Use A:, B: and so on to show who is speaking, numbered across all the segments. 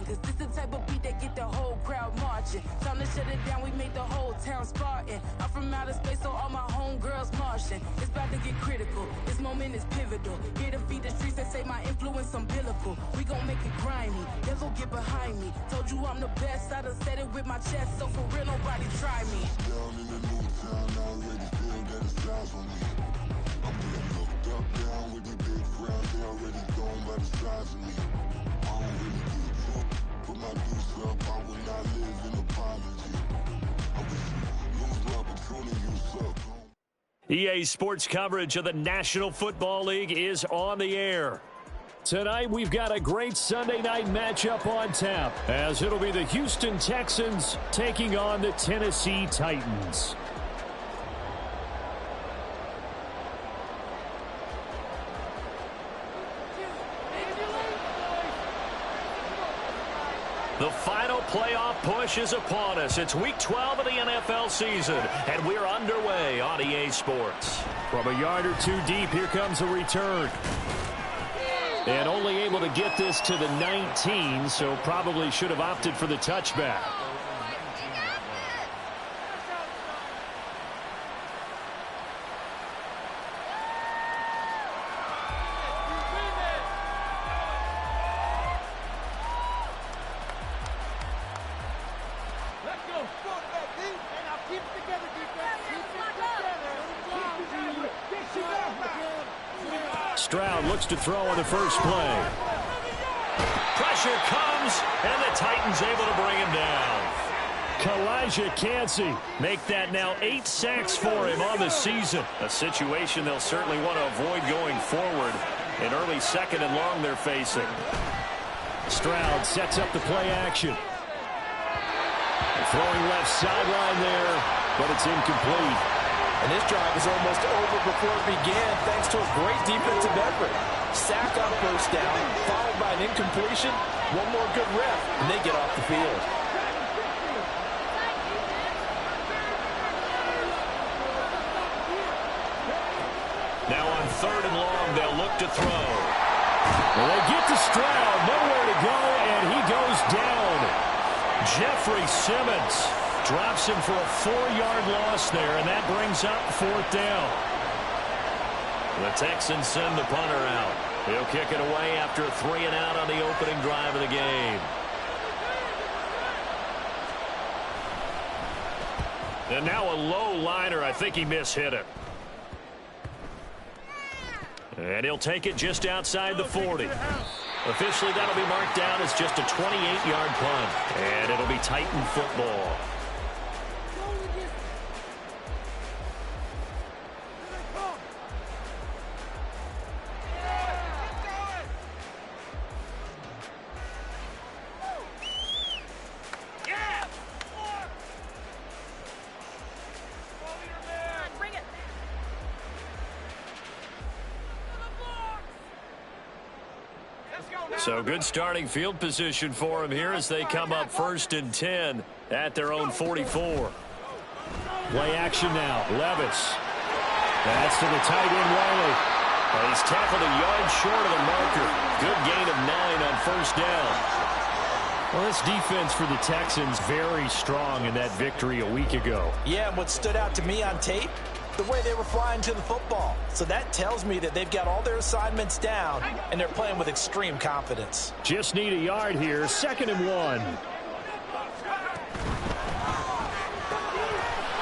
A: Cause this the type of beat that get the whole crowd marching. Time to shut it down, we made the whole town Spartan. I'm from outer space, so all my homegirls Martian. It's about to get critical, this moment is pivotal. Here to feed the streets that say my influence umbilical. We gon' make it grimy, never get behind me. Told you I'm the best, I done said it with my chest. So for real, nobody try me.
B: Down in the new town, I already feel that it's time for me. I'm getting looked up, down with the big crowd. They already gone by the size of me. I don't really give a fuck. Put my deuce up, I will not live in apology. I wish you lose the opportunity you suck.
C: EA Sports coverage of the National Football League is on the air. Tonight, we've got a great Sunday night matchup on tap, as it'll be the Houston Texans taking on the Tennessee Titans. The final playoff push is upon us. It's Week 12 of the NFL season, and we're underway on EA Sports. From a yard or two deep, here comes a return. And only able to get this to the 19, so probably should have opted for the touchback. Stroud looks to throw on the first play. Pressure comes, and the Titans able to bring him down. Kalijah Kancey make that now 8 sacks for him on the season. A situation they'll certainly want to avoid going forward. An early second and long they're facing. Stroud sets up the play action. Throwing left sideline there, but it's incomplete.
D: And this drive is almost over before it began thanks to a great defensive effort. Sack on first down, followed by an incompletion. One more good rep, and they get off the field.
C: Now on 3rd and long, they'll look to throw. Well, they get to Stroud, nowhere to go, and he goes down. Jeffrey Simmons drops him for a 4-yard loss there, and that brings up 4th down. The Texans send the punter out. He'll kick it away after a 3 and out on the opening drive of the game. And now a low liner. I think he mishit it. And he'll take it just outside the 40. Officially, that'll be marked down as just a 28-yard punt. And it'll be Titan football. So good starting field position for him here as they come up 1st and 10 at their own 44. Play action now. Levis. That's to the tight end, Riley. And he's tackled a yard short of the marker. Good gain of 9 on 1st down. Well, this defense for the Texans very strong in that victory a week ago.
D: Yeah, and what stood out to me on tape, the way they were flying to the football. So that tells me that they've got all their assignments down, and they're playing with extreme confidence.
C: Just need a yard here. 2nd and 1.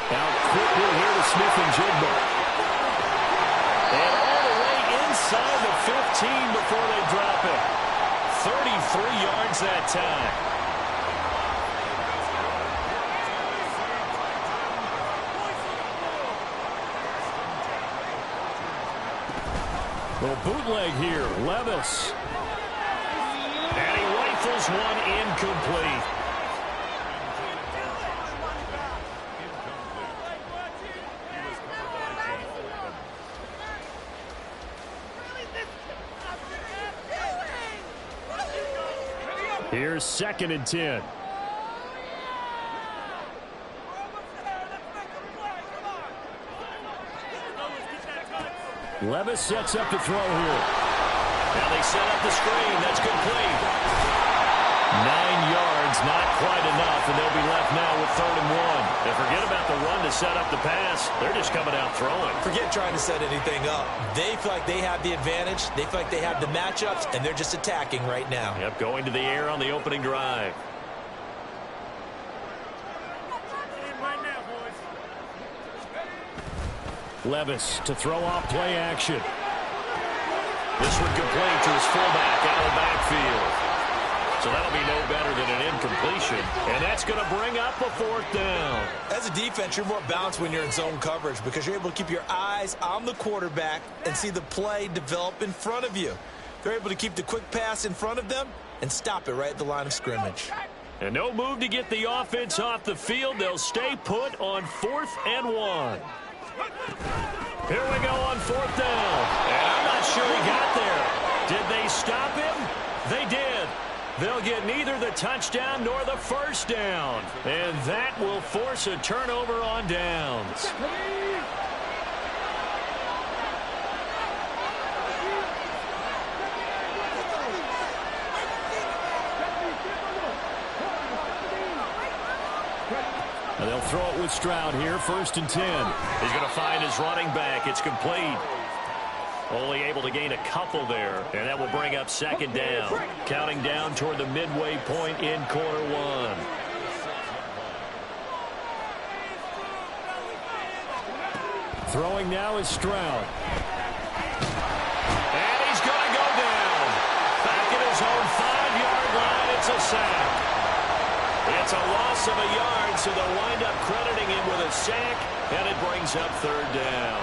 C: Now quickly here to Smith-Njigba. And all the way inside the 15 before they drop it. 33 yards that time. Well, bootleg here, Levis. And he rifles one incomplete. Here's 2nd and 10. Levis sets up to throw here. Now they set up the screen. That's complete. 9 quite enough, and they'll be left now with 3rd and 1. And forget about the run to set up the pass. They're just coming out throwing.
D: Forget trying to set anything up. They feel like they have the advantage. They feel like they have the matchups, and they're just attacking right now.
C: Yep, going to the air on the opening drive. Levis to throw off play action. This one complete to his fullback out of the backfield. So that'll be no better than an incompletion. And that's going to bring up a 4th down.
D: As a defense, you're more balanced when you're in zone coverage because you're able to keep your eyes on the quarterback and see the play develop in front of you. They're able to keep the quick pass in front of them and stop it right at the line of scrimmage.
C: And no move to get the offense off the field. They'll stay put on 4th and 1. Here we go on 4th down. And I'm not sure he got there. Did they stop him? They did. They'll get neither the touchdown nor the 1st down. And that will force a turnover on downs. And they'll throw it with Stroud here, 1st and 10. He's going to find his running back. It's complete. Only able to gain a couple there, and that will bring up 2nd down. Counting down toward the midway point in quarter 1. Throwing now is Stroud. And he's going to go down. Back at his own 5-yard line, it's a sack. It's a loss of a yard, so they'll wind up crediting him with a sack, and it brings up 3rd down.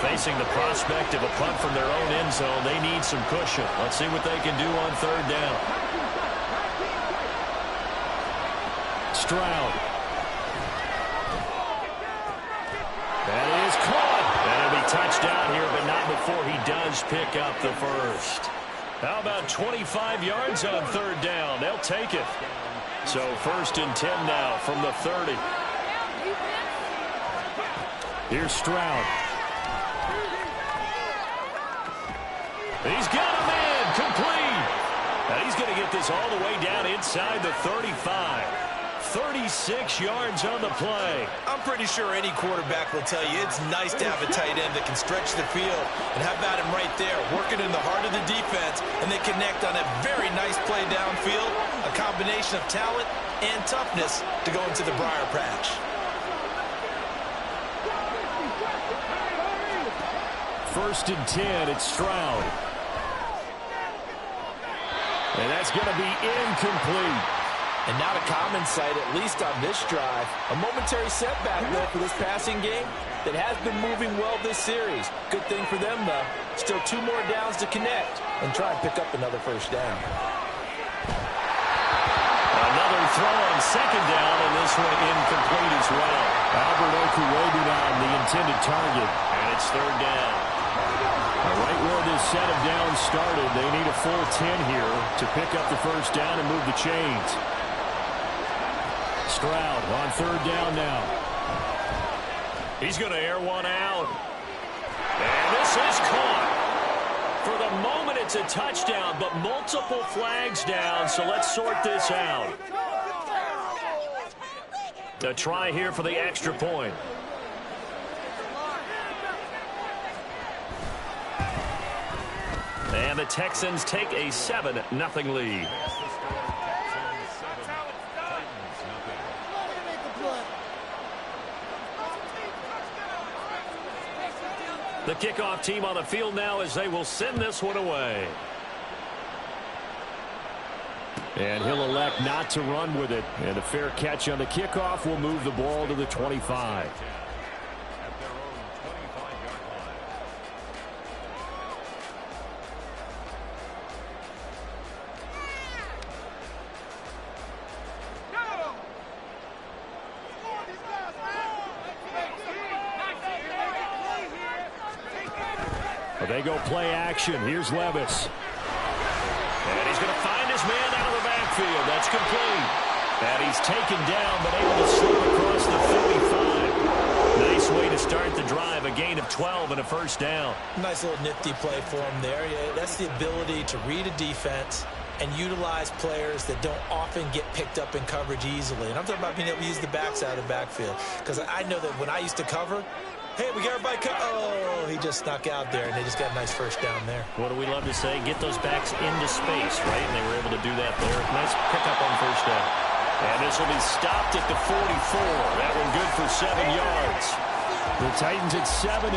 C: Facing the prospect of a punt from their own end zone, they need some cushion. Let's see what they can do on 3rd down. Stroud. That is caught. And it'll be touchdown here, but not before he does pick up the 1st. How about 25 yards on 3rd down? They'll take it. So 1st and 10 now from the 30. Here's Stroud. He's got him in, complete. Now he's going to get this all the way down inside the 35. 36 yards on the play.
D: I'm pretty sure any quarterback will tell you it's nice to have a tight end that can stretch the field. And how about him right there, working in the heart of the defense, and they connect on a very nice play downfield, a combination of talent and toughness to go into the briar patch.
C: First and 10, it's Stroud. And that's going to be incomplete.
D: And not a common sight, at least on this drive. A momentary setback, though, for this passing game that has been moving well this series. Good thing for them, though. Still 2 more downs to connect and try and pick up another 1st down.
C: Another throw on 2nd down, and this one incomplete as well. Albert Okuwebunam, the intended target, and it's 3rd down. Right where this set of downs started, they need a full 10 here to pick up the 1st down and move the chains. Stroud on 3rd down now. He's going to air one out. And this is caught. For the moment, it's a touchdown, but multiple flags down, so let's sort this out. A try here for the extra point. And the Texans take a 7-0 lead. The kickoff team on the field now as they will send this one away. And he'll elect not to run with it. And a fair catch on the kickoff will move the ball to the 25. They go play action. Here's Levis. And he's going to find his man out of the backfield. That's complete. And he's taken down, but able to slip across the 45. Nice way to start the drive. A gain of 12 and a 1st down.
D: Nice little nifty play for him there. Yeah, that's the ability to read a defense and utilize players that don't often get picked up in coverage easily. And I'm talking about being able to use the backs out of the backfield. Because I know that when I used to cover, hey, we got everybody oh, he just snuck out there, and they just got a nice first down there.
C: What do we love to say? Get those backs into space, right? And they were able to do that there. Nice pickup on first down. And this will be stopped at the 44. That one good for 7 yards. The Titans at 7-3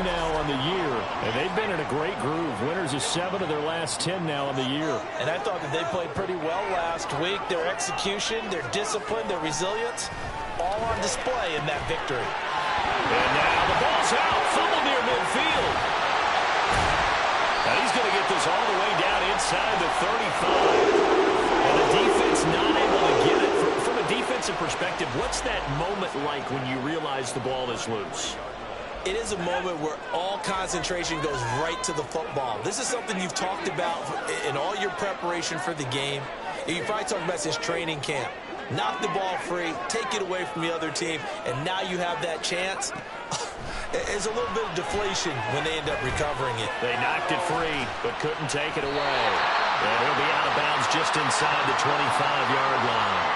C: now on the year. And they've been in a great groove. Winners of 7 of their last 10 now on the year.
D: And I thought that they played pretty well last week. Their execution, their discipline, their resilience, all on display in that victory.
C: And now the ball's out. Fumble near midfield. Now he's going to get this all the way down inside the 35. And the defense not able to get it. From a defensive perspective, what's that moment like when you realize the ball is loose?
D: It is a moment where all concentration goes right to the football. This is something you've talked about in all your preparation for the game. You probably talked about since training camp. Knock the ball free, take it away from the other team, and now you have that chance. It's a little bit of deflation when they end up recovering it.
C: They knocked it free, but couldn't take it away. And he'll be out of bounds just inside the 25-yard line.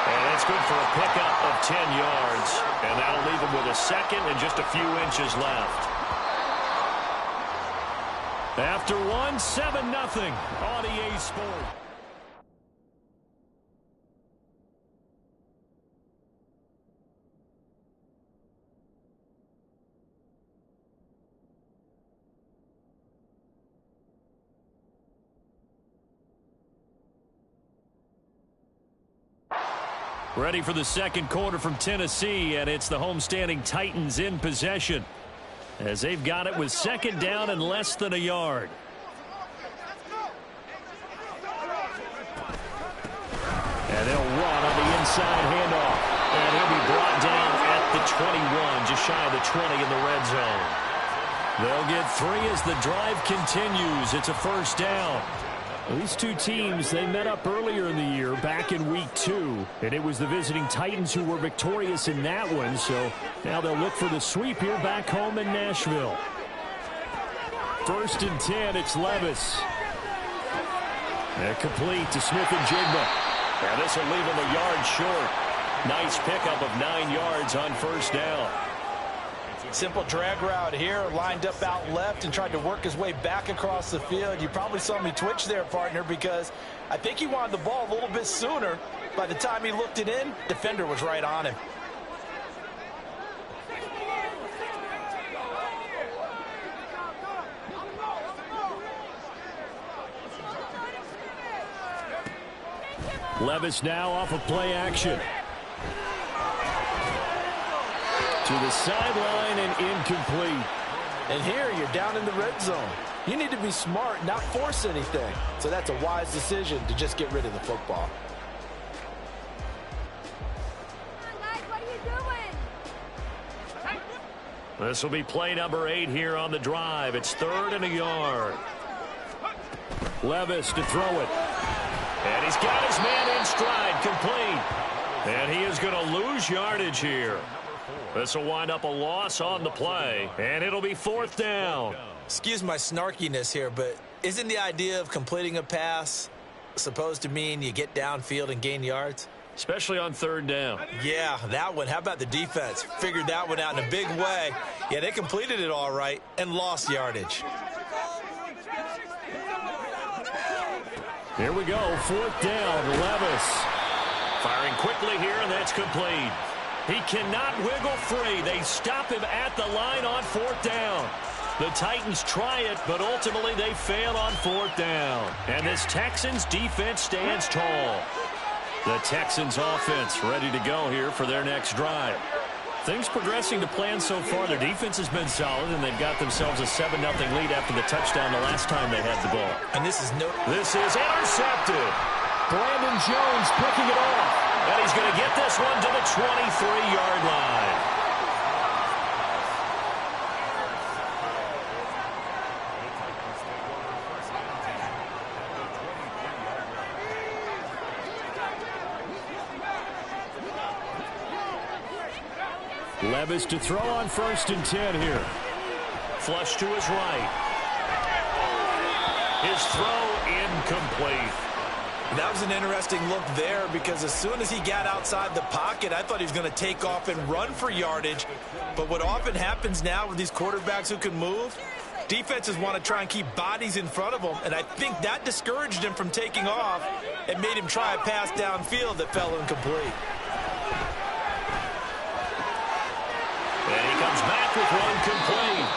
C: And that's good for a pickup of 10 yards. And that'll leave him with a second and just a few inches left. After 7-0 on EA Sports. Ready for the second quarter from Tennessee, and it's the homestanding Titans in possession as they've got it with second down and less than a yard. And they'll run on the inside handoff, and he'll be brought down at the 21, just shy of the 20 in the red zone. They'll get 3 as the drive continues. It's a first down. These two teams, they met up earlier in the year, back in week 2, and it was the visiting Titans who were victorious in that one, so now they'll look for the sweep here back home in Nashville. 1st and 10, it's Levis. And complete to Smith-Njigba. Now this will leave him a yard short. Nice pickup of 9 yards on first down.
D: Simple drag route here, lined up out left and tried to work his way back across the field. You probably saw me twitch there, partner, because I think he wanted the ball a little bit sooner. By the time he looked it in, defender was right on him.
C: Levis now off of play action. To the sideline and incomplete.
D: And here you're down in the red zone. You need to be smart, not force anything. So that's a wise decision to just get rid of the football.
E: What are you doing?
C: This will be play number 8 here on the drive. It's 3rd and a yard. Levis to throw it. And he's got his man in stride, complete. And he is going to lose yardage here. This will wind up a loss on the play, and it'll be 4th down.
D: Excuse my snarkiness here, but isn't the idea of completing a pass supposed to mean you get downfield and gain yards?
C: Especially on 3rd down.
D: Yeah, that one. How about the defense? Figured that one out in a big way. Yeah, they completed it all right and lost yardage.
C: Here we go, 4th down, Levis. Firing quickly here, and that's complete. He cannot wiggle free. They stop him at the line on 4th down. The Titans try it, but ultimately they fail on 4th down. And this Texans defense stands tall. The Texans offense ready to go here for their next drive. Things progressing to plan so far. Their defense has been solid, and they've got themselves a 7-0 lead after the touchdown the last time they had the ball.
D: And this is
C: intercepted. Brandon Jones picking it off. And he's going to get this one to the 23-yard line. Levis to throw on 1st and 10 here. Flush to his right. His throw incomplete.
D: That was an interesting look there because as soon as he got outside the pocket, I thought he was going to take off and run for yardage. But what often happens now with these quarterbacks who can move, defenses want to try and keep bodies in front of them, and I think that discouraged him from taking off and made him try a pass downfield that fell incomplete.
C: And he comes back with one complete.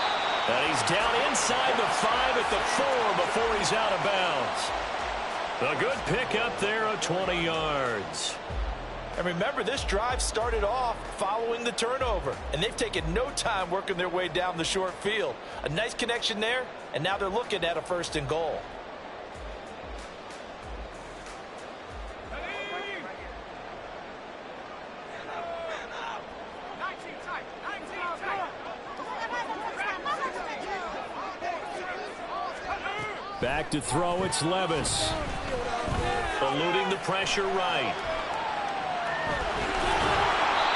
C: And he's down inside the 5 at the 4 before he's out of bounds. A good pickup there of 20 yards.
D: And remember, this drive started off following the turnover, and they've taken no time working their way down the short field. A nice connection there, and now they're looking at a 1st and goal.
C: Back to throw, it's Levis. Eluding the pressure right.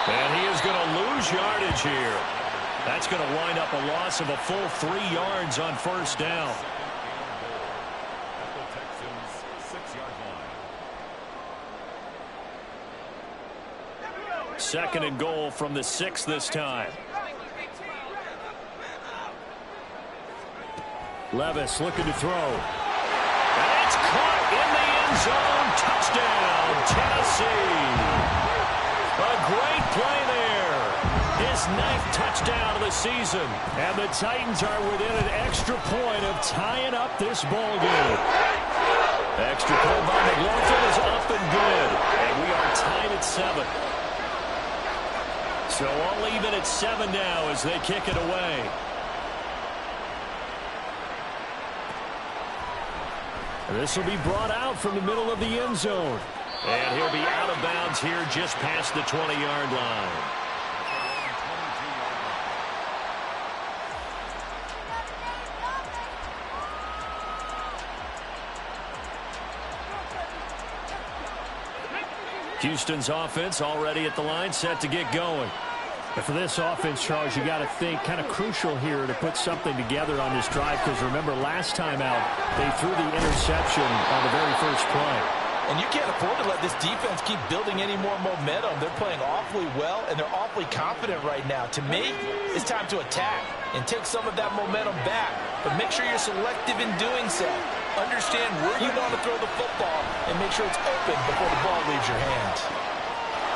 C: And he is going to lose yardage here. That's going to wind up a loss of a full 3 yards on 1st down. Second and goal from the 6 this time. Levis looking to throw. And it's caught in the end zone. Touchdown, Tennessee. A great play there. His 9th touchdown of the season. And the Titans are within an extra point of tying up this ball game. Extra point by McLaughlin is up and good. And we are tied at 7. So all even at 7 now as they kick it away. This will be brought out from the middle of the end zone. And he'll be out of bounds here just past the 20-yard line. Houston's offense already at the line, set to get going.
F: But for this offense, Charles, you got to think kind of crucial here to put something together on this drive, because remember last time out they threw the interception on the very first play.
D: And you can't afford to let this defense keep building any more momentum. They're playing awfully well, and they're awfully confident right now. To me, it's time to attack and take some of that momentum back. But make sure you're selective in doing so. Understand where you want to throw the football and make sure it's open before the ball leaves your hands.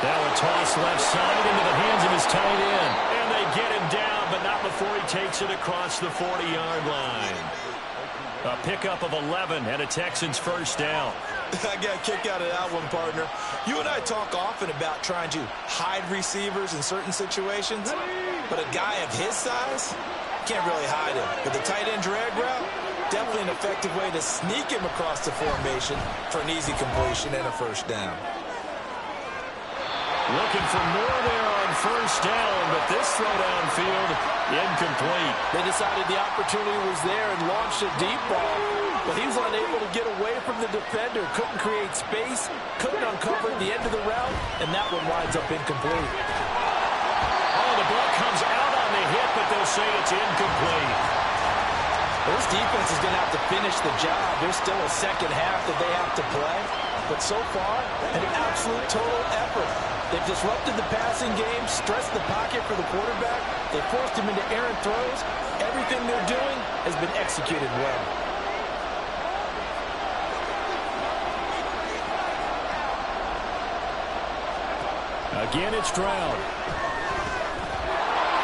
C: Now a toss left side into the hands of his tight end. And they get him down, but not before he takes it across the 40-yard line. A pickup of 11 and a Texans 1st down.
D: I got a kick out of that one, partner. You and I talk often about trying to hide receivers in certain situations, but a guy of his size can't really hide him. But the tight end drag route, definitely an effective way to sneak him across the formation for an easy completion and a 1st down.
C: Looking for more there on 1st down, but this throw downfield, incomplete.
D: They decided the opportunity was there and launched a deep ball, but he was unable to get away from the defender, couldn't create space, couldn't uncover the end of the route, and that one winds up incomplete.
C: Oh, the ball comes out on the hit, but they'll say it's incomplete.
D: This defense is going to have to finish the job. There's still a second half that they have to play, but so far, an absolute total effort. They've disrupted the passing game, stressed the pocket for the quarterback. They forced him into errant throws. Everything they're doing has been executed well.
C: Again, it's Stroud.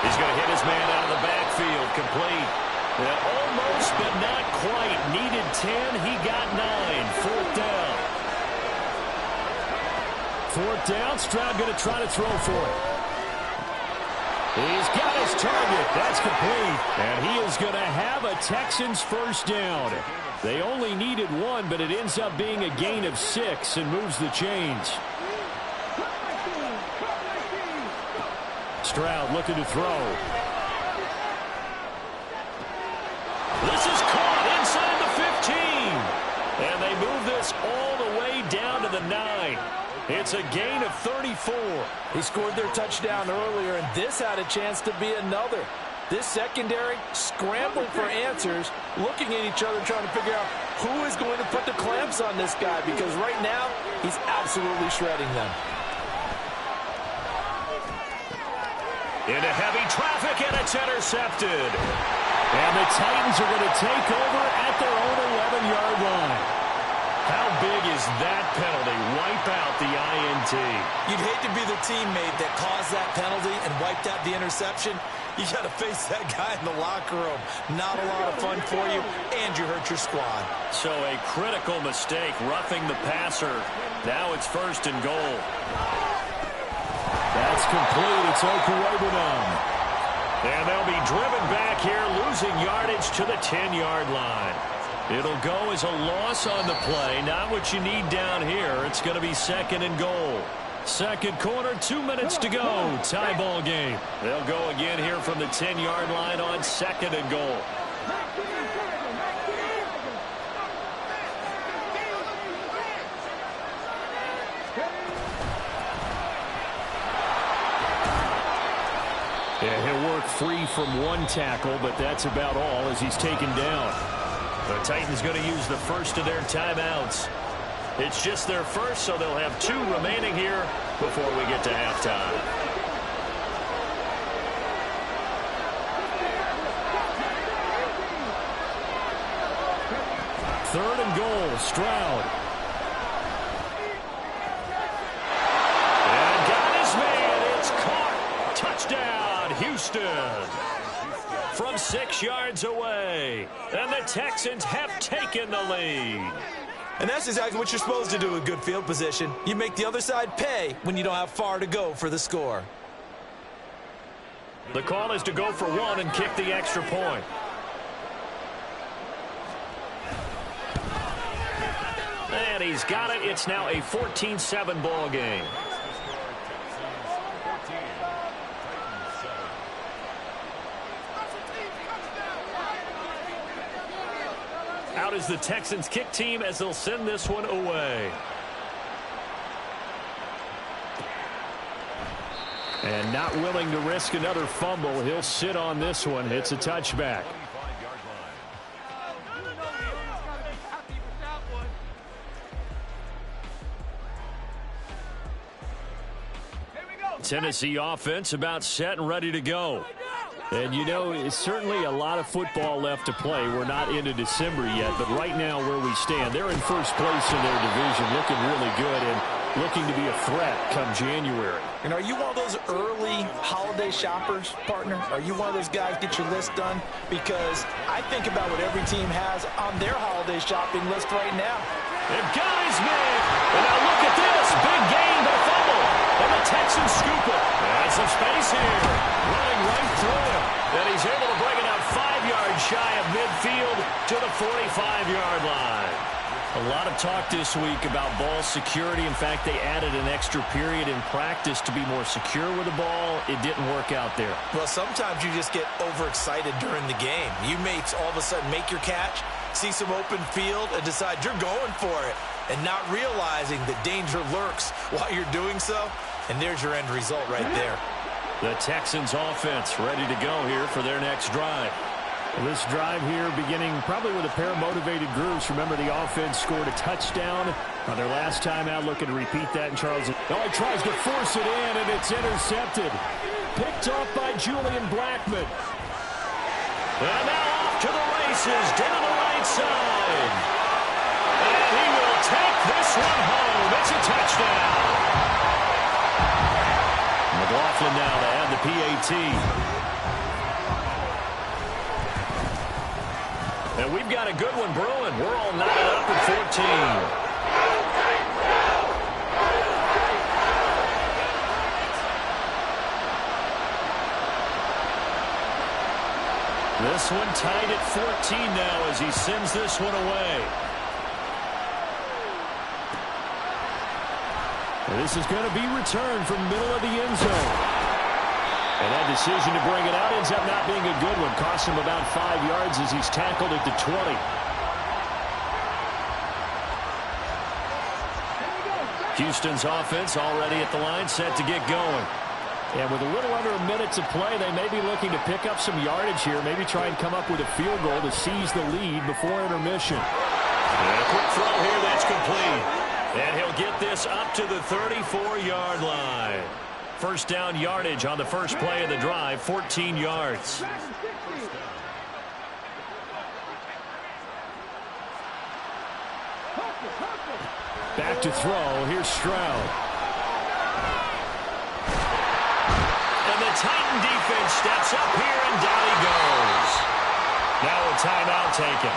C: He's going to hit his man out of the backfield, complete. Yeah, almost, but not quite. Needed 10, he got 9. 4th down. 4th down, Stroud going to try to throw for it. He's got his target. That's complete. And he is going to have a Texans 1st down. They only needed 1, but it ends up being a gain of 6 and moves the chains. Stroud looking to throw. This is caught inside the 15. And they move this all the way down to the 9. It's a gain of 34.
D: He scored their touchdown earlier, and this had a chance to be another. This secondary scrambling for answers, looking at each other, trying to figure out Who is going to put the clamps on this guy? Because right now, he's absolutely shredding them.
C: Into heavy traffic, and it's intercepted. And the Titans are going to take over at their own 11-yard line. How big is that penalty? Wipe out the INT.
D: You'd hate to be the teammate that caused that penalty and wiped out the interception. You got to face that guy in the locker room. Not a lot of fun for you, and you hurt your squad.
C: So a critical mistake, roughing the passer. Now it's 1st and goal.
F: That's complete. It's Okuwebunam.
C: And they'll be driven back here, losing yardage to the 10-yard line. It'll go as a loss on the play. Not what you need down here. It's going to be 2nd and goal. Second quarter, 2 minutes to go. Tie ball game. They'll go again here from the 10-yard line on 2nd and goal.
F: Yeah, he'll work free from one tackle, but that's about all as he's taken down.
C: The Titans going to use the first of their timeouts. It's just their first, so they'll have 2 remaining here before we get to halftime.
F: Third and goal, Stroud.
C: And got his man. It's caught. Touchdown, Houston. From 6 yards away. And the Texans have taken the lead.
D: And that's exactly what you're supposed to do with good field position. You make the other side pay when you don't have far to go for the score.
C: The call is to go for 1 and kick the extra point. And he's got it. It's now a 14-7 ball game. Out is the Texans kick team as they'll send this one away.
F: And not willing to risk another fumble. He'll sit on this one. It's a touchback.
C: Tennessee offense about set and ready to go.
F: And, you know, it's certainly a lot of football left to play. We're not into December yet, but right now where we stand, they're in first place in their division, looking really good and looking to be a threat come January.
D: And are you one of those early holiday shoppers, partner? Are you one of those guys get your list done? Because I think about what every team has on their holiday shopping list right now.
C: They've got his man. And now look at this. Big gain, but a fumble. And the Texans scoop it. And some space here. Running right through him. And he's able to bring it out 5 yards shy of midfield to the 45-yard line. A lot of talk this week about ball security. In fact, they added an extra period in practice to be more secure with the ball. It didn't work out there.
D: Well, sometimes you just get overexcited during the game. You may all of a sudden make your catch, see some open field, and decide you're going for it, and not realizing that danger lurks while you're doing so. And there's your end result right there.
C: The Texans offense ready to go here for their next drive.
F: This drive here beginning probably with a pair of motivated groups. Remember, the offense scored a touchdown on their last time out, looking to repeat that in Charles. Oh, he tries to force it in, and it's intercepted. Picked off by Julian Blackmon.
C: And now off to the races, down the right side. And he will take this one home. It's a touchdown. McLaughlin now to add the PAT. And we've got a good one brewing. We're all knotted up at 14. This one tied at 14 now as he sends this one away.
F: And this is going to be returned from middle of the end zone. And that decision to bring it out ends up not being a good one. Cost him about 5 yards as he's tackled at the 20.
C: Houston's offense already at the line, set to get going.
F: And with a little under a minute to play, they may be looking to pick up some yardage here. Maybe try and come up with a field goal to seize the lead before intermission.
C: And a quick throw here that's complete. And he'll get this up to the 34-yard line. First down yardage on the first play of the drive, 14 yards.
F: Back to throw. Here's Stroud.
C: And the Titan defense steps up here, and down he goes. Now a timeout taken.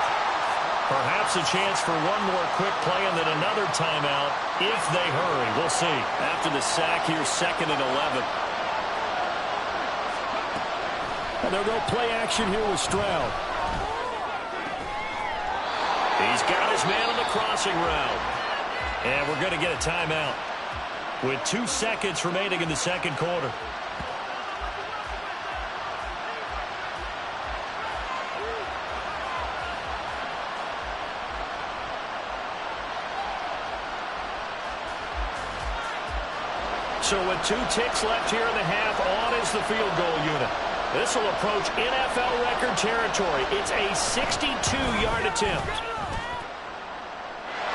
C: Perhaps a chance for one more quick play and then another timeout if they hurry. We'll see. After the sack, here's 2nd and 11.
F: And they'll go play action here with Stroud.
C: He's got his man on the crossing route. And we're going to get a timeout with 2 seconds remaining in the second quarter. So with 2 ticks left here in the half, on is the field goal unit. This will approach NFL record territory. It's a 62-yard attempt.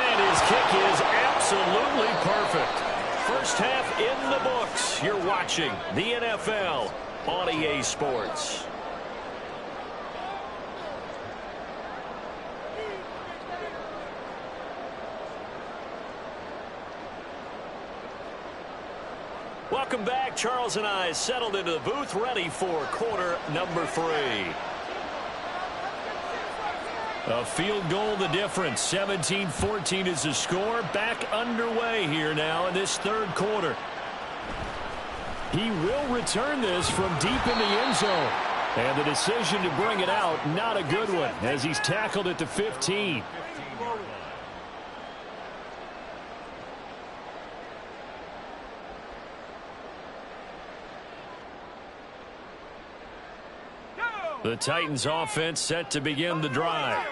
C: And his kick is absolutely perfect. First half in the books. You're watching the NFL on EA Sports. Welcome back. Charles and I settled into the booth, ready for quarter number 3. A field goal the difference. 17-14 is the score. Back underway here now in this third quarter.
F: He will return this from deep in the end zone. And the decision to bring it out, not a good one, as he's tackled at the 15.
C: The Titans offense set to begin the drive.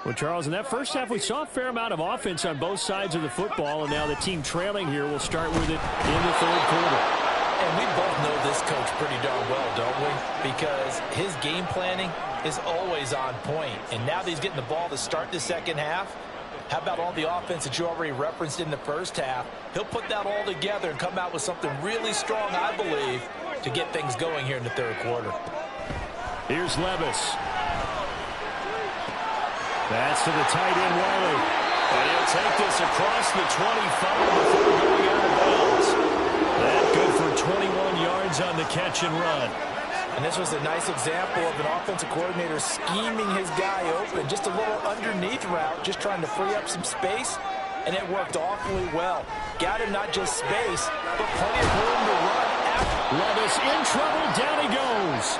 F: Well, Charles, in that first half, we saw a fair amount of offense on both sides of the football, and now the team trailing here will start with it in the third quarter.
D: And we both know this coach pretty darn well, don't we? Because his game planning is always on point. And now that he's getting the ball to start the second half, how about all the offense that you already referenced in the first half? He'll put that all together and come out with something really strong, I believe, to get things going here in the third quarter.
F: Here's Levis. That's to the tight end, Wiley.
C: And he'll take this across the 25 before going out of bounds. That good for 21 yards on the catch and run.
D: And this was a nice example of an offensive coordinator scheming his guy open. Just a little underneath route, just trying to free up some space. And it worked awfully well. Got him not just space, but plenty of room to run after.
F: Levis in trouble. Down he goes.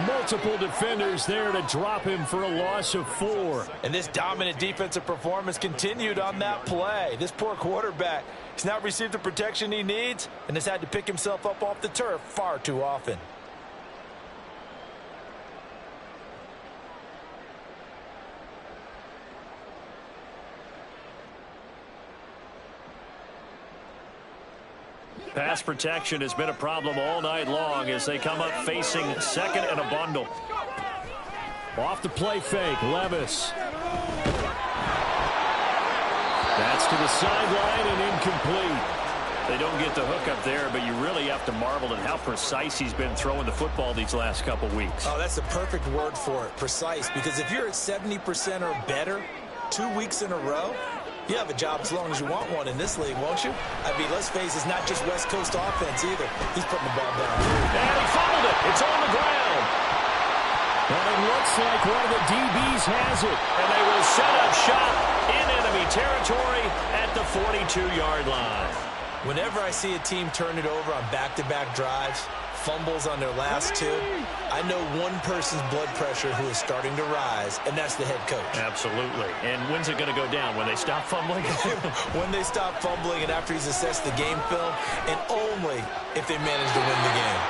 F: Multiple defenders there to drop him for a loss of 4.
D: And this dominant defensive performance continued on that play. This poor quarterback has not received the protection he needs and has had to pick himself up off the turf far too often.
C: Pass protection has been a problem all night long as they come up facing second and a bundle.
F: Off the play fake, Levis. That's to the sideline and incomplete.
C: They don't get the hook up there, but you really have to marvel at how precise he's been throwing the football these last couple weeks.
D: Oh, that's the perfect word for it, precise, because if you're at 70% or better 2 weeks in a row, you have a job as long as you want one in this league, won't you? I mean, let's face it, it's not just West Coast offense either. He's putting the ball down.
C: And he fumbled it. It's on the ground.
F: And it looks like one of the DBs has it.
C: And they will set up shop in enemy territory at the 42-yard line.
D: Whenever I see a team turn it over on back-to-back drives, fumbles on their last 2, I know one person's blood pressure who is starting to rise, and that's the head coach.
C: Absolutely. And when's it going to go down? When they stop fumbling?
D: When they stop fumbling and after he's assessed the game film, and only if they manage to win the game.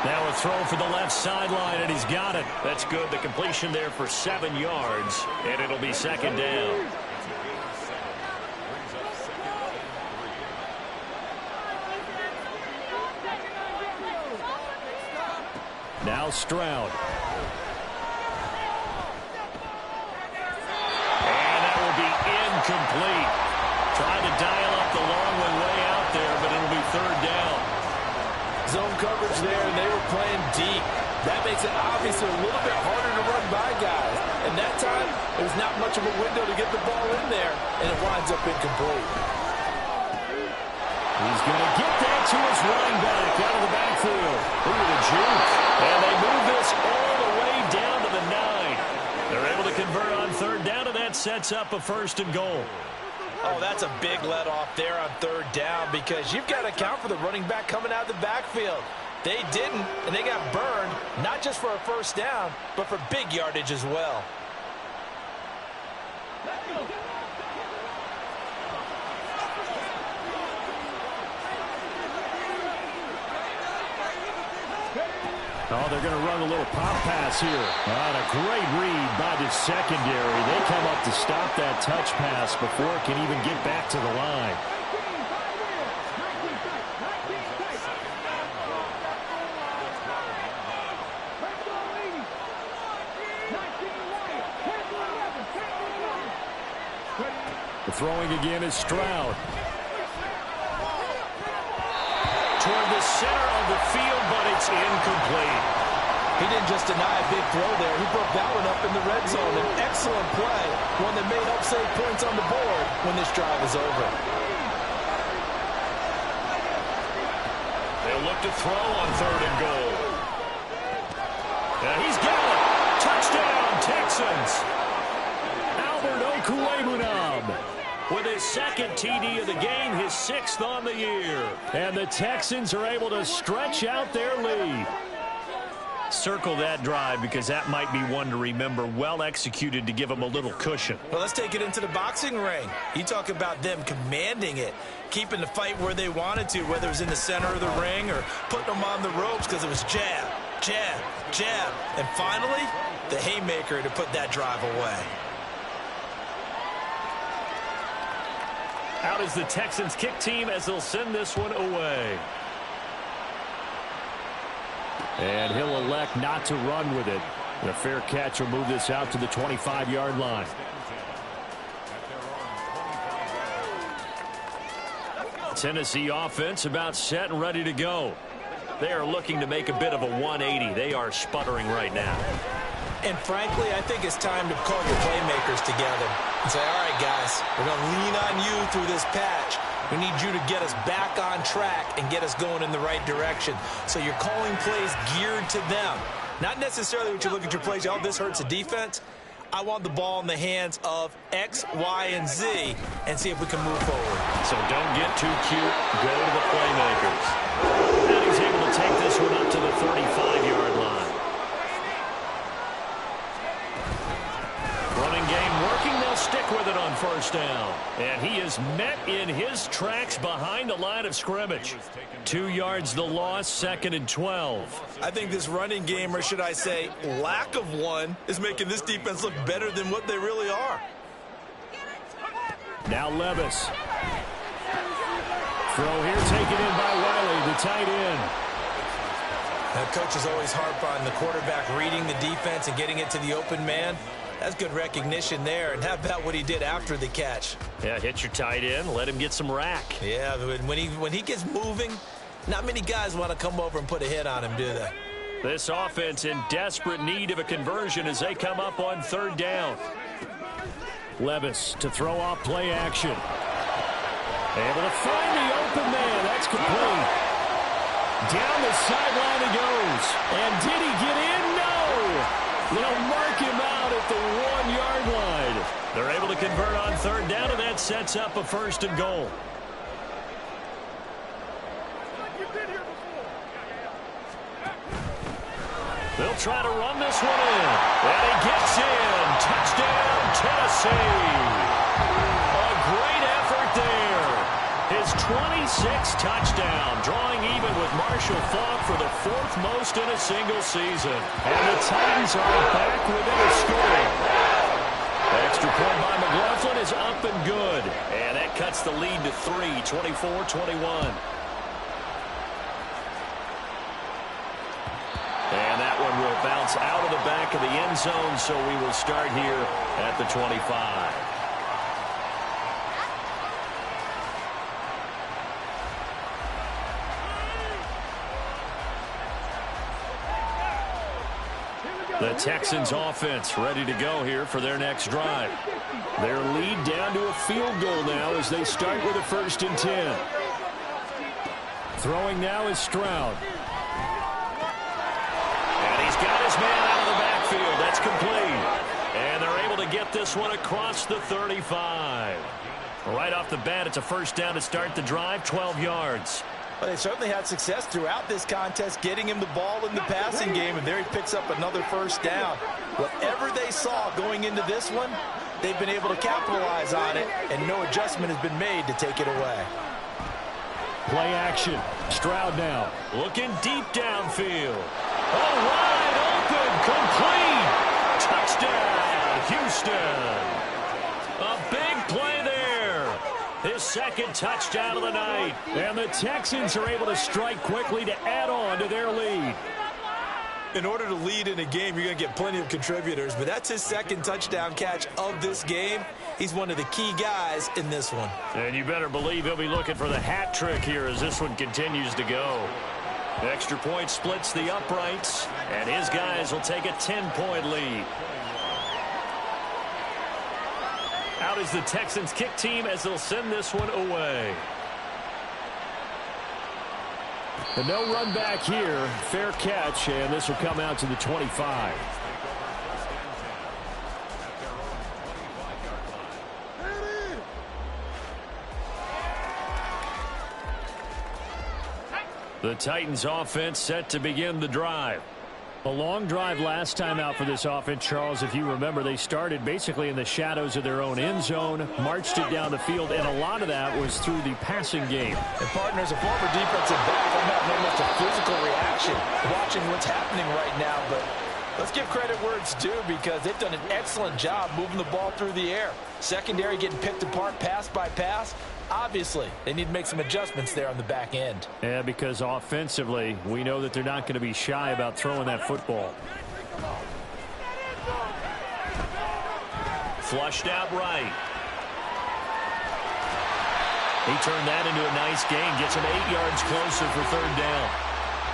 C: Now a throw for the left sideline, and he's got it. That's good. The completion there for 7 yards, and it'll be second down.
F: Now Stroud.
C: And that will be
D: coverage there, and they were playing deep. That makes it obviously a little bit harder to run by guys. And that time, there's not much of a window to get the ball in there, and it winds up incomplete.
F: He's going to get that to his running back out of the backfield. Look at the juke. And they move this all the way down to the 9. They're able to convert on third down, and that sets up a 1st and goal.
D: Oh, that's a big let off there on third down because you've got to account for the running back coming out of the backfield. They didn't, and they got burned, not just for a 1st down, but for big yardage as well.
F: Oh, they're going to run a little pop pass here. And a great read by the secondary. They come up to stop that touch pass before it can even get back to the line. The throwing again is Stroud. Toward the center of the field, but it's incomplete.
D: He didn't just deny a big throw there. He broke that one up in the red zone. An excellent play, one that may help save points on the board when this drive is over.
F: They'll look to throw on 3rd and goal. And he's got it. Touchdown, Texans. Albert Okwuegbunam with his 2nd TD of the game, his 6th on the year. And the Texans are able to stretch out their lead. Circle that drive because that might be one to remember. Well executed to give them a little cushion.
D: Well, let's take it into the boxing ring. You talk about them commanding it, keeping the fight where they wanted to, whether it was in the center of the ring or putting them on the ropes because it was jab, jab, jab. And finally, the haymaker to put that drive away.
F: Out is the Texans kick team as they'll send this one away. And he'll elect not to run with it. And a fair catch will move this out to the 25-yard line. Tennessee offense about set and ready to go. They are looking to make a bit of a 180. They are sputtering right now.
D: And frankly, I think it's time to call your playmakers together and say, all right, guys, we're going to lean on you through this patch. We need you to get us back on track and get us going in the right direction. So you're calling plays geared to them. Not necessarily what you look at your plays, oh, this hurts the defense. I want the ball in the hands of X, Y, and Z and see if we can move forward.
F: So don't get too cute. Go to the playmakers. And he's able to take this one up to the 35-yard line. Running game working. They'll stick with it on 1st down. And he is met in his tracks behind the line of scrimmage. 2 yards the loss, 2nd and 12.
D: I think this running game, or should I say lack of one, is making this defense look better than what they really are.
F: Now Levis. Throw here taken in by Wiley, the tight end.
D: That coach is always harp on the quarterback reading the defense and getting it to the open man. That's good recognition there. And how about what he did after the catch?
F: Yeah, hit your tight end, let him get some rack.
D: Yeah, when he gets moving, not many guys want to come over and put a hit on him, do they?
F: This offense in desperate need of a conversion as they come up on 3rd down. Levis to throw off play action. Able to find the open man. That's complete. Down the sideline he goes. And did he get in? No. They'll mark him out at the 1-yard line. They're able to convert on 3rd down, and that sets up a 1st and goal. They'll try to run this one in. And he gets in. Touchdown, Tennessee. A great effort there. His 26th touchdown, drawing even with Marshall Faulk for the 4th most in a single season. And the Titans are back within a score. Extra point by McLaughlin is up and good. And that cuts the lead to 3, 24-21. And that one will bounce out of the back of the end zone, so we will start here at the 25.
C: The Texans offense ready to go here for their next drive.
F: Their lead down to a field goal now as they start with a 1st and 10. Throwing now is Stroud.
C: And he's got his man out of the backfield. That's complete. And they're able to get this one across the 35. Right off the bat, it's a 1st down to start the drive, 12 yards.
D: Well, they certainly had success throughout this contest getting him the ball in the passing game, and there he picks up another 1st down. Whatever they saw going into this one, they've been able to capitalize on it, and no adjustment has been made to take it away.
F: Play action. Stroud now.
C: Looking deep downfield. Oh, wide open. Complete. Touchdown, Houston. A big play there. His 2nd touchdown of the night.
F: And the Texans are able to strike quickly to add on to their lead.
D: In order to lead in a game, you're going to get plenty of contributors, but that's his 2nd touchdown catch of this game. He's one of the key guys in this one.
C: And you better believe he'll be looking for the hat trick here as this one continues to go. Extra point splits the uprights, and his guys will take a 10-point lead. Out is the Texans kick team as they'll send this one away.
F: The no run back here. Fair catch, and this will come out to the 25.
C: The Titans offense set to begin the drive.
F: A long drive last time out for this offense, Charles. If you remember, they started basically in the shadows of their own end zone, marched it down the field, and a lot of that was through the passing game.
D: And partners, a former defensive back, I'm having almost a physical reaction watching what's happening right now, but let's give credit where it's due because they've done an excellent job moving the ball through the air. Secondary getting picked apart pass by pass. Obviously, they need to make some adjustments there on the back end.
F: Yeah, because offensively, we know that they're not going to be shy about throwing that football.
C: Flushed out right. He turned that into a nice gain. Gets him 8 yards closer for 3rd down.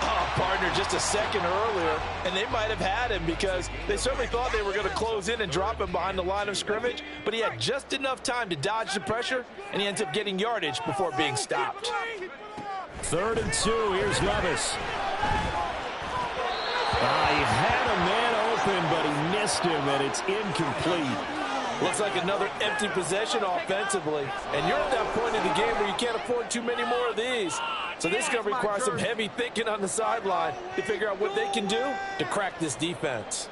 D: Oh, partner, just a second earlier, and they might have had him because they certainly thought they were going to close in and drop him behind the line of scrimmage, but he had just enough time to dodge the pressure, and he ends up getting yardage before being stopped.
F: 3rd and 2. Here's Levis. He had a man open, but he missed him, and it's incomplete.
D: Looks like another empty possession offensively, and you're at that point in the game where you can't afford too many more of these. So this is going to require some heavy thinking on the sideline to figure out what they can do to crack this defense.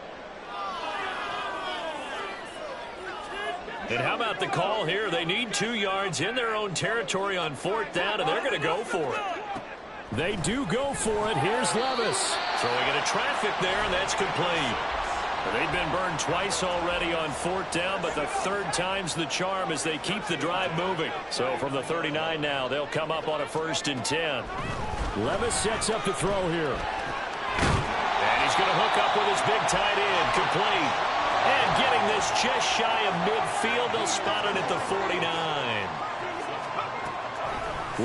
C: And how about the call here? They need 2 yards in their own territory on 4th down, and they're going to go for it.
F: They do go for it. Here's Levis.
C: Throwing into traffic there, and that's complete. They've been burned twice already on 4th down, but the 3rd time's the charm as they keep the drive moving. So from the 39 now, they'll come up on a 1st and 10.
F: Levis sets up to throw here.
C: And he's going to hook up with his big tight end. Complete. And getting this just shy of midfield. They'll spot it at the 49.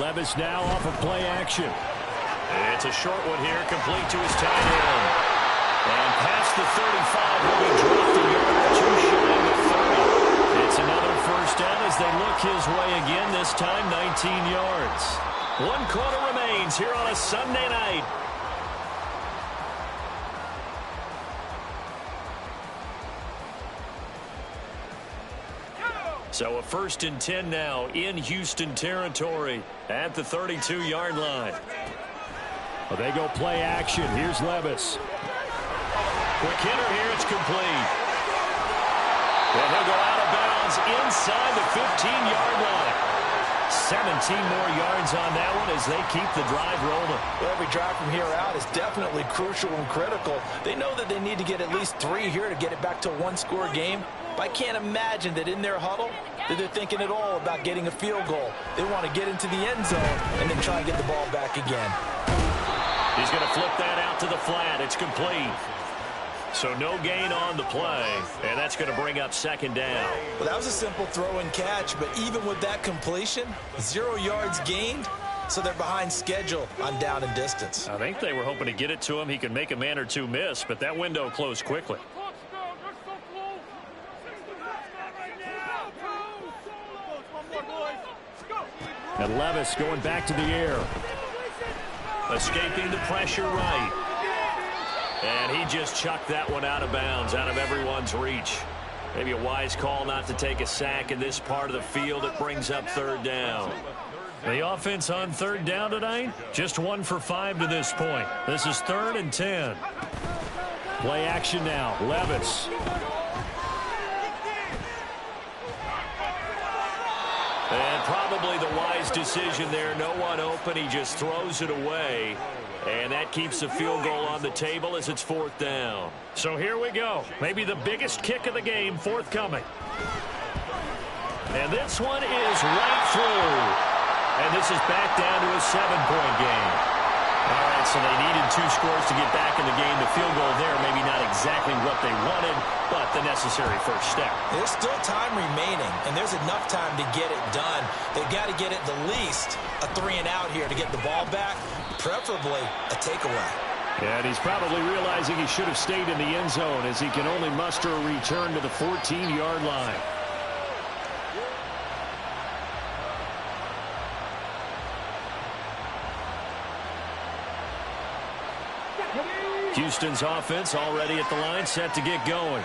F: Levis now off of play action.
C: It's a short one here. Complete to his tight end. And past the 35 will be dropped a yard or 2 shy of the 30. It's another 1st down as they look his way again, this time 19 yards. 1 quarter remains here on a Sunday night. So a 1st and 10 now in Houston territory at the 32-yard line.
F: Well, they go play action. Here's Levis.
C: Quick hitter here, it's complete. And he'll go out of bounds inside the 15-yard line. 17 more yards on that one as they keep the drive rolling.
D: Well, every drive from here out is definitely crucial and critical. They know that they need to get at least 3 here to get it back to a 1-score game. But I can't imagine that in their huddle that they're thinking at all about getting a field goal. They want to get into the end zone and then try and get the ball back again.
C: He's going to flip that out to the flat. It's complete. So no gain on the play, and that's going to bring up 2nd down.
D: Well, that was a simple throw and catch, but even with that completion, 0 yards gained, so they're behind schedule on down and distance.
C: I think they were hoping to get it to him. He could make a man or two miss, but that window closed quickly.
F: And Levis going back to the air.
C: Escaping the pressure right. And he just chucked that one out of bounds, out of everyone's reach. Maybe a wise call not to take a sack in this part of the field. It brings up third down. The offense on third down tonight, just 1 for 5 to this point. This is 3rd and 10.
F: Play action now. Levis.
C: And probably the wise decision there. No one open. He just throws it away. And that keeps the field goal on the table as it's 4th down.
F: So here we go. Maybe the biggest kick of the game forthcoming.
C: And this one is right through. And this is back down to a 7-point game. All right, so they needed 2 scores to get back in the game. The field goal there, maybe not exactly what they wanted, but the necessary first step.
D: There's still time remaining, and there's enough time to get it done. They've got to get at the least a 3-and-out here to get the ball back, preferably a takeaway.
F: And he's probably realizing he should have stayed in the end zone as he can only muster a return to the 14-yard line.
C: Houston's offense already at the line, set to get going.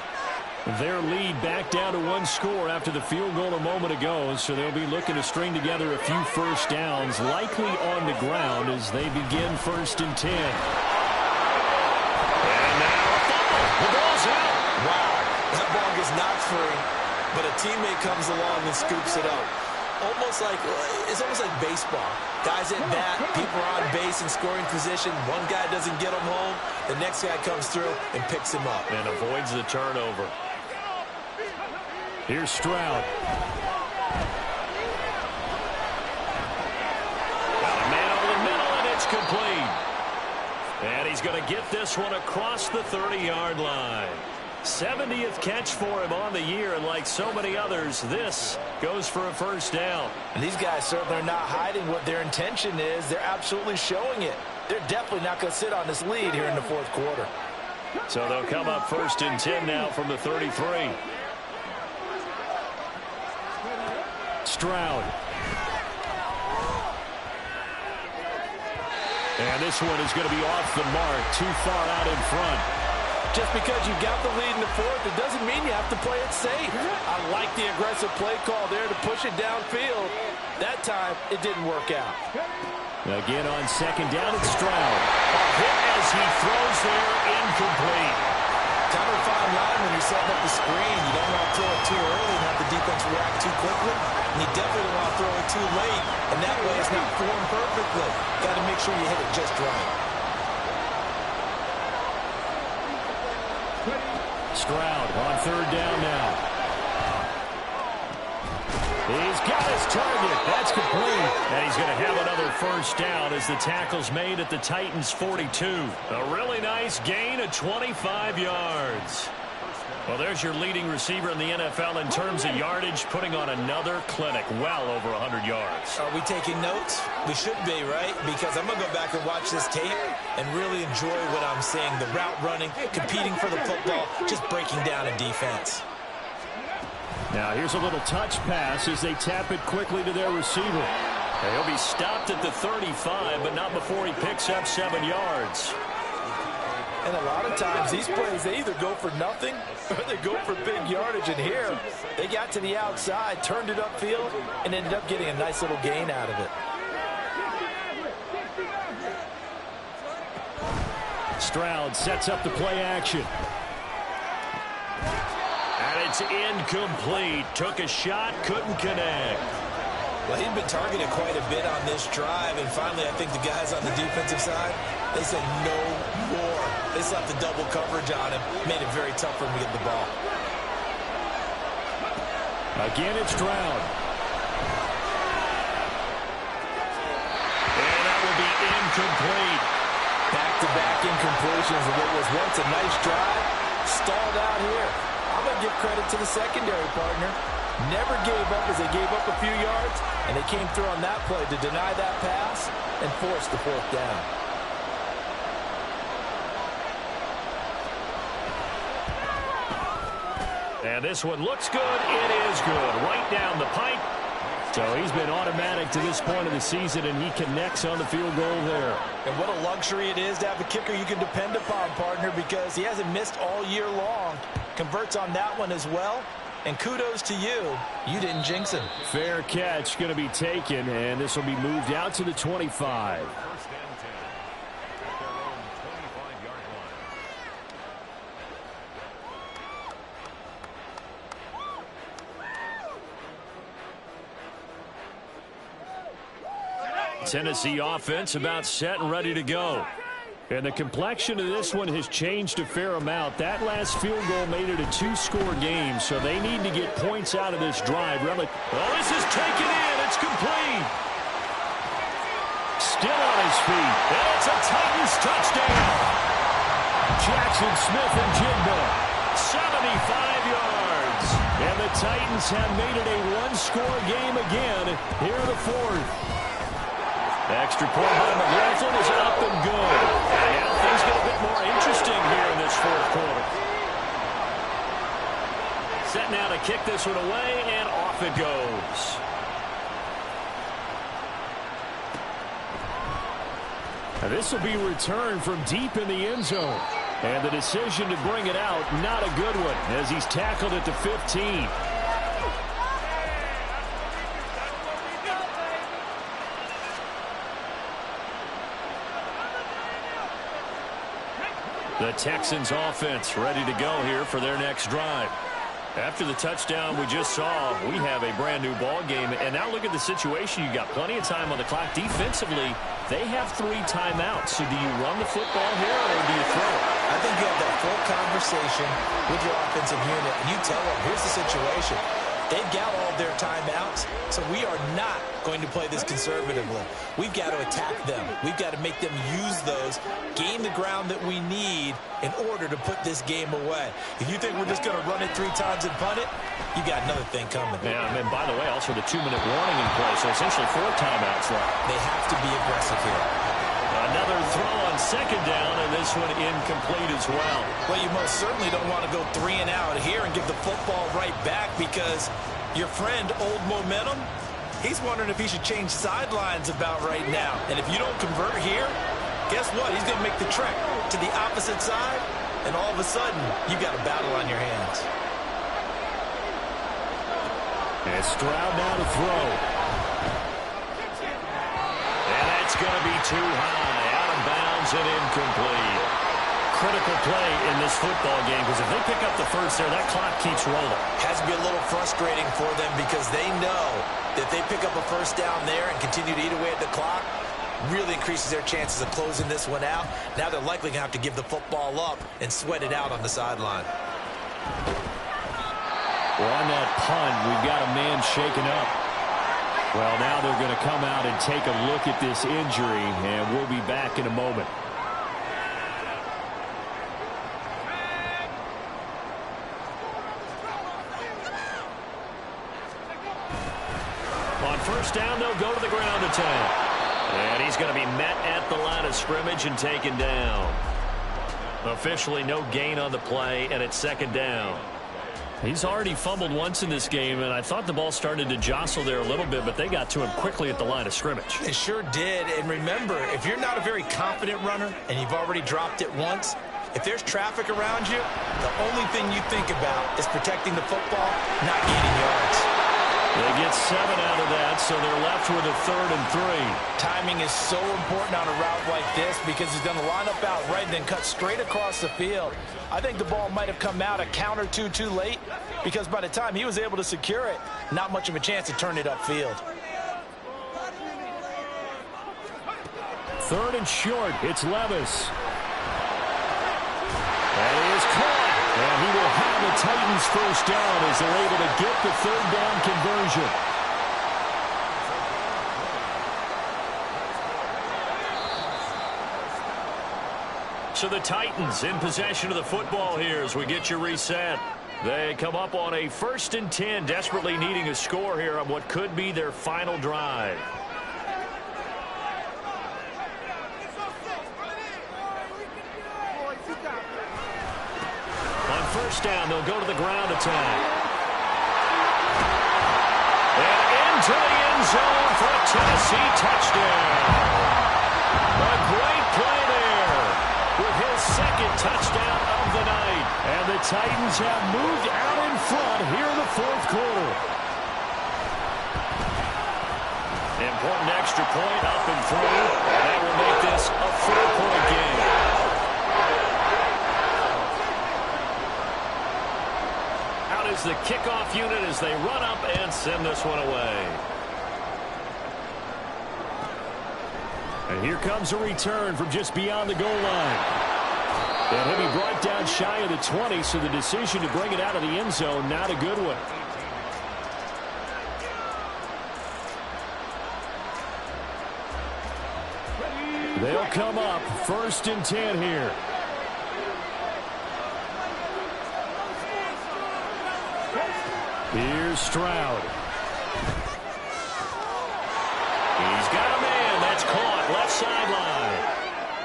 F: Their lead back down to 1 score after the field goal a moment ago, so they'll be looking to string together a few first downs, likely on the ground as they begin 1st and 10.
C: And now the ball's out.
D: Wow, that ball gets knocked free, but a teammate comes along and scoops it up. It's almost like baseball. Guys at bat, people are on base in scoring position. One guy doesn't get him home. The next guy comes through and picks him up.
C: And avoids the turnover.
F: Here's Stroud.
C: Got a man over the middle, and it's complete. And he's going to get this one across the 30-yard line. 70th catch for him on the year, and like so many others, this goes for a first down.
D: And these guys certainly are not hiding what their intention is. They're absolutely showing it. They're definitely not going to sit on this lead here in the 4th quarter.
C: So they'll come up 1st and 10 now from the 33.
F: Stroud. And this one is going to be off the mark, too far out in front.
D: Just because you got the lead in the 4th, it doesn't mean you have to play it safe. I like the aggressive play call there to push it downfield. That time, it didn't work out.
F: Again on 2nd down, it's Stroud.
C: A hit as he throws there, incomplete.
D: Kind of a fine line when you're setting up the screen. You don't want to throw it too early and have the defense react too quickly. And you definitely don't want to throw it too late, and that way it's not formed perfectly. Got to make sure you hit it just right.
F: Stroud on 3rd down now. He's got his target. That's complete.
C: And he's going to have another first down as the tackle's made at the Titans' 42. A really nice gain of 25 yards. Well, there's your leading receiver in the NFL in terms of yardage, putting on another clinic, well over 100 yards.
D: Are we taking notes? We should be, right? Because I'm going to go back and watch this tape and really enjoy what I'm seeing. The route running, competing for the football, just breaking down a defense.
F: Now here's a little touch pass as they tap it quickly to their receiver.
C: He'll be stopped at the 35, but not before he picks up 7 yards.
D: And a lot of times, these plays, they either go for nothing or they go for big yardage. And here, they got to the outside, turned it upfield, and ended up getting a nice little gain out of it.
F: Stroud sets up the play action.
C: And it's incomplete. Took a shot, couldn't connect.
D: Well, he'd been targeted quite a bit on this drive, and finally I think the guys on the defensive side, they said no more. They slapped the double coverage on him, made it very tough for him to get the ball.
F: Again, it's Stroud.
C: And that will be incomplete.
D: Back-to-back incompletions of what was once a nice drive, stalled out here. I'm going to give credit to the secondary partner. never gave up as they gave up a few yards, and they came through on that play to deny that pass and force the fourth down.
C: And this one looks good. It is good. Right down the pipe. So he's been automatic to this point of the season, and he connects on the field goal there.
D: And what a luxury it is to have a kicker you can depend upon, partner, because he hasn't missed all year long. Converts on that one as well. And kudos to you. You didn't jinx him.
F: Fair catch going to be taken, and this will be moved out to the 25. Tennessee offense about set and ready to go. And the complexion of this one has changed a fair amount. That last field goal made it a two-score game, so they need to get points out of this drive. Well, this is taken in. It's complete. Still on his feet. And it's a Titans touchdown. Jackson Smith and Jigba. 75 yards. And the Titans have made it a one-score game again here in the fourth. Extra point by McLaughlin is up and good. And now things get a bit more interesting here in this fourth quarter. Set now to kick this one away, and off it goes. And this will be returned from deep in the end zone. And the decision to bring it out, not a good one, as he's tackled at the 15. The Texans offense ready to go here for their next drive. After the touchdown we just saw, we have a brand new ball game. And now look at the situation. You got plenty of time on the clock. Defensively, they have 3 timeouts. So do you run the football here or do you throw it?
D: I think you have that full conversation with your offensive unit, and you tell them, here's the situation. They've got all their timeouts, so we are not going to play this conservatively. We've got to attack them. We've got to make them use those, gain the ground that we need in order to put this game away. If you think we're just going to run it 3 times and punt it, you got another thing coming.
C: Yeah, and by the way, also the 2-minute warning in play, so essentially 4 timeouts left.
D: They have to be aggressive here.
C: Another throw on second down, and this one incomplete as well.
D: Well, you most certainly don't want to go 3 and out here and give the football right back, because your friend, Old Momentum, he's wondering if he should change sidelines about right now. And if you don't convert here, guess what? He's going to make the trek to the opposite side, and all of a sudden, you got a battle on your hands.
F: And Stroud now to throw.
C: And that's going to be too high. Out of bounds and incomplete. Critical play in this football game, because if they pick up the first there, that clock keeps rolling.
D: Has to be a little frustrating for them, because they know that if they pick up a first down there and continue to eat away at the clock, really increases their chances of closing this one out. Now they're likely going to have to give the football up and sweat it out on the sideline.
F: Well, on that punt, we've got a man shaken up. Well, now they're going to come out and take a look at this injury, and we'll be back in a moment. On first down, they'll go to the ground attack. And he's going to be met at the line of scrimmage and taken down. Officially no gain on the play, and it's second down. He's already fumbled once in this game, and I thought the ball started to jostle there a little bit, but they got to him quickly at the line of scrimmage.
D: It sure did. And remember, if you're not a very confident runner and you've already dropped it once, if there's traffic around you, the only thing you think about is protecting the football, not gaining yards.
C: They get 7 out of that, so they're left with a 3rd and 3.
D: Timing is so important on a route like this, because he's going to line up out right and then cut straight across the field. I think the ball might have come out a count or two too late, because by the time he was able to secure it, not much of a chance to turn it upfield.
F: 3rd and short. It's Levis. And he is caught. And he will have the Titans first down as they're able to get the 3rd down conversion.
C: So the Titans in possession of the football here as we get you reset. They come up on a 1st and 10, desperately needing a score here on what could be their final drive. On 1st down, they'll go to the ground attack. And into the end zone for a Tennessee touchdown. A great play there with his 2nd touchdown of the night. And the Titans have moved out in front here in the 4th quarter. Important extra point up and through. And that will make this a 4-point game. Out is the kickoff unit as they run up and send this one away. And here comes a return from just beyond the goal line. And he'll be brought down shy of the 20, so the decision to bring it out of the end zone, not a good one. They'll come up 1st and 10 here. Here's Stroud. He's got a man. That's caught left sideline.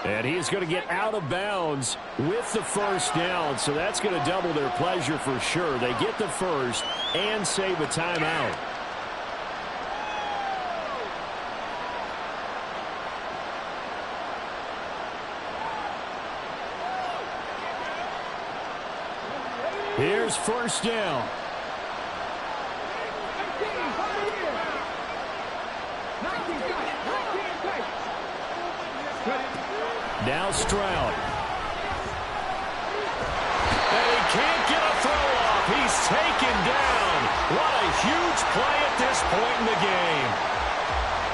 C: And he's going to get out of bounds with the 1st down, so that's going to double their pleasure for sure. They get the 1st and save a timeout. Here's 1st down. Now Stroud. And he can't get a throw off. He's taken down. What a huge play at this point in the game.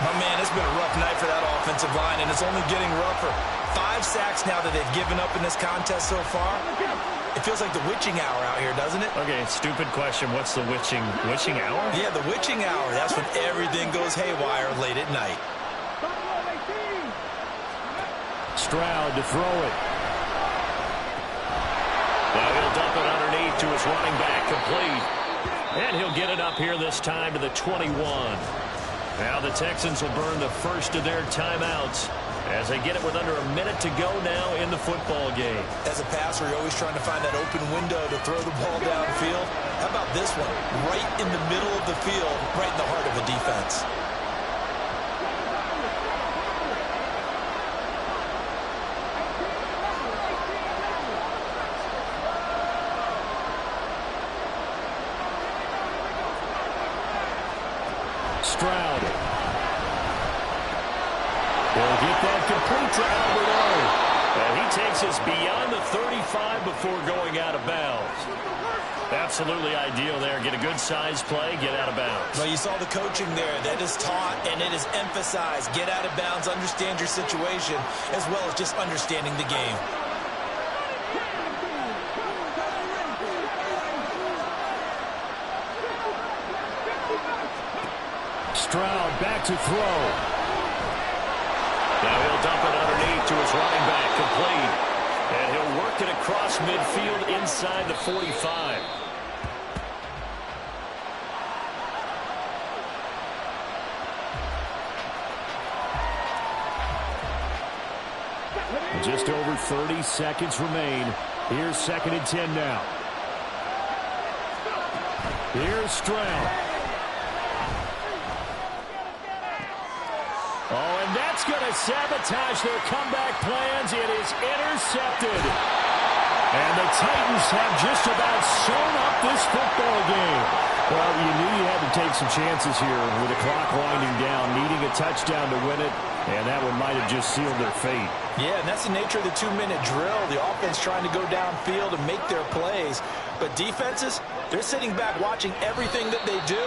D: My man, it's been a rough night for that offensive line, and it's only getting rougher. 5 sacks now that they've given up in this contest so far. It feels like the witching hour out here, doesn't it?
C: Okay, stupid question. What's the witching hour? Yeah,
D: the witching hour. That's when everything goes haywire late at night.
C: Stroud to throw it. Now he'll dump it underneath to his running back, complete. And he'll get it up here this time to the 21. Now the Texans will burn the 1st of their timeouts as they get it with under a minute to go now in the football game.
D: As a passer, you're always trying to find that open window to throw the ball downfield. How about this one? Right in the middle of the field, right in the heart of the defense.
C: Stroud. They'll get that complete to Albert O. And he takes us beyond the 35 before going out of bounds. Absolutely ideal there. Get a good size play, get out of bounds.
D: Well, you saw the coaching there. That is taught and it is emphasized. Get out of bounds, understand your situation, as well as just understanding the game.
C: Stroud back to throw. Now he'll dump it underneath to his running back, complete. And he'll work it across midfield inside the 45. Just over 30 seconds remain. Here's 2nd and 10 now. Here's Stroud. Oh, and that's going to sabotage their comeback plans. It is intercepted. And the Titans have just about sewn up this football game. Well, you knew you had to take some chances here with the clock winding down, needing a touchdown to win it, and that one might have just sealed their fate.
D: Yeah, and that's the nature of the 2-minute drill. The offense trying to go downfield and make their plays. But defenses, they're sitting back watching everything that they do,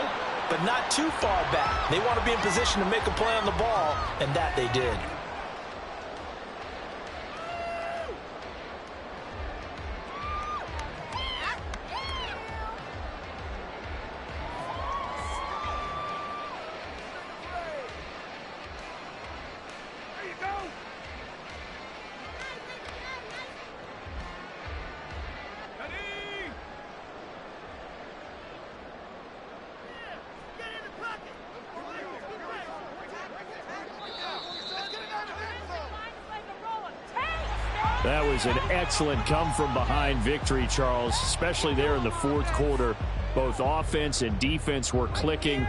D: but not too far back. They want to be in position to make a play on the ball, and that they did.
F: That was an excellent come-from-behind victory, Charles, especially there in the fourth quarter. Both offense and defense were clicking.